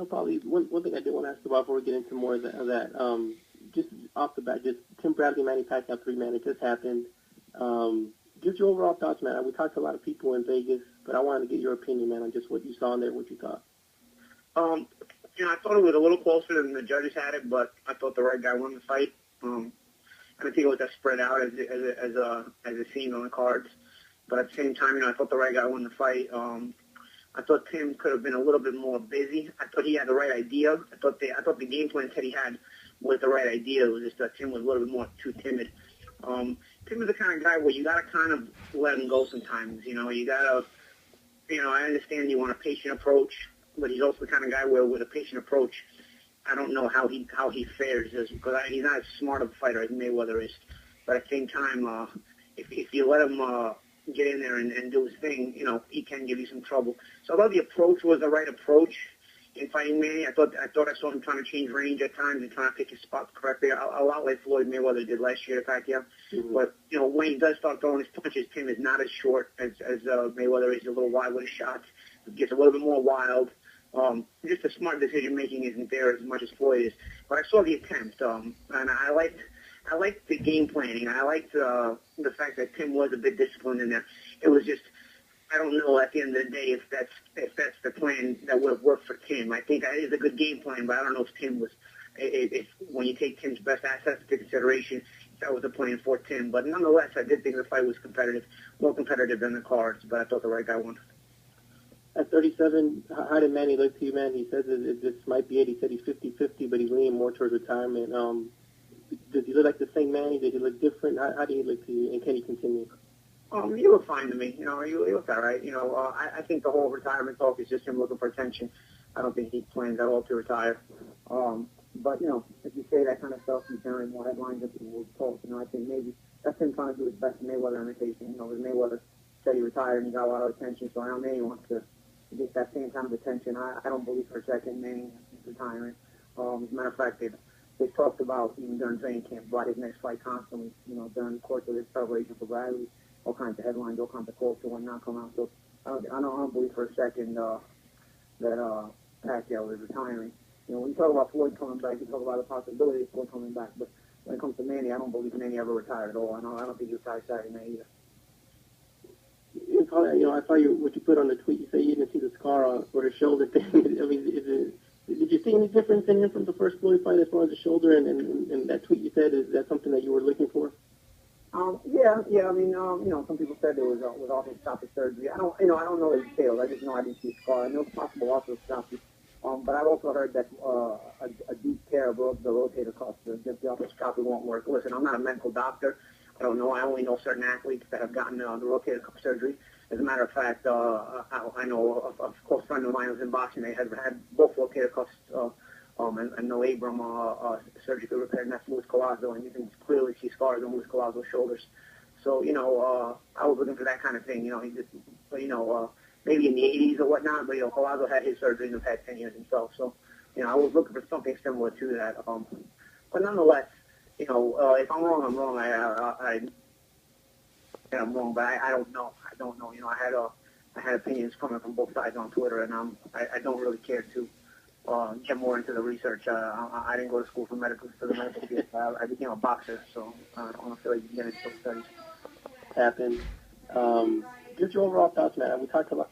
probably one thing I did want to ask about before we get into more of that, just off the bat, just Tim Bradley, Manny Pacquiao 3-man, it just happened. Just your overall thoughts, man. We talked to a lot of people in Vegas, but I wanted to get your opinion, man, on just what you saw in there, what you thought. I thought it was a little closer than the judges had it, but I thought the right guy won the fight. I don't think it was that spread out as it seemed on the cards. But at the same time, I thought the right guy won the fight. I thought Tim could have been a little bit more busy. I thought he had the right idea. I thought the game plan that he had was the right idea. It was just that Tim was a little bit more too timid. Tim is the kind of guy where you got to kind of let him go sometimes. You got to, I understand you want a patient approach, but he's also the kind of guy where with a patient approach, I don't know how he fares because he's not as smart of a fighter as Mayweather is. But at the same time, if you let him get in there and do his thing, he can give you some trouble. So I thought the approach was the right approach in fighting Manny. I thought I saw him trying to change range at times and trying to pick his spots correctly, a lot like Floyd Mayweather did last year to Pacquiao. Mm-hmm. But when he does start throwing his punches, Tim is not as short as Mayweather is. A little wide with his shots. He gets a little bit more wild. Just the smart decision making isn't there as much as Floyd is. But I saw the attempt, and I liked the game planning. I liked the fact that Tim was a bit disciplined in there. It was just, I don't know at the end of the day if that's the plan that would have worked for Tim. I think that is a good game plan, but I don't know if Tim was, if when you take Tim's best assets into consideration, that was the plan for Tim. But nonetheless, I did think the fight was competitive, more competitive than the cards, but I thought the right guy won. At 37, how did Manny look to you, man? He says that this might be it. He said he's 50-50, but he's leaning more towards retirement. Does he look like the same Manny? Did he look different? How did he look to you, and can he continue? He looked fine to me. He looked all right. I think the whole retirement talk is just him looking for attention. I don't think he plans at all to retire. But, if you say that kind of stuff, you generate more headlines and people will talk. I think maybe that's him trying to do his best Mayweather imitation. With Mayweather said he retired and he got a lot of attention, so I know Manny wants to get that same kind of attention. I don't believe for a second Manny is retiring. As a matter of fact, they've talked about, even during training camp, about his next fight constantly, during the course of his preparation for Bradley, all kinds of headlines, all kinds of quotes that will not come out. So I don't believe for a second that Pacquiao is retiring. When you talk about Floyd coming back, you talk about the possibility of Floyd coming back. But when it comes to Manny, I don't believe Manny ever retired at all. I don't think he retired Saturday night either. I saw what you put on the tweet. You say you didn't see the scar or the shoulder thing. I mean, did you see any difference in him from the first Floyd fight as far as the shoulder and that tweet you said? Is that something that you were looking for? Yeah. I mean, some people said it was arthroscopic surgery. I don't know the details. I just know I didn't see a scar. I know it's possible arthroscopy. But I've also heard that a deep tear of the rotator cuff, the arthroscopy won't work. Listen, I'm not a medical doctor. I don't know. I only know certain athletes that have gotten the rotator cuff surgery. As a matter of fact, I know a close friend of mine who's in boxing. They had both rotator cuffs and no Abram surgically repaired, and that's Luis Collazo, and you can clearly see scars on Luis Collazo's shoulders. So, I was looking for that kind of thing. He just, maybe in the 80s or whatnot, but, Collazo had his surgery in the past 10 years himself. So, I was looking for something similar to that. But nonetheless, if I'm wrong, I'm wrong. I'm wrong, but I don't know. I don't know. I had opinions coming from both sides on Twitter, and I don't really care to get more into the research. I didn't go to school for the medical field. I became a boxer, so I don't feel like you can get into those studies. Happened. Just your overall thoughts, man. We talked a lot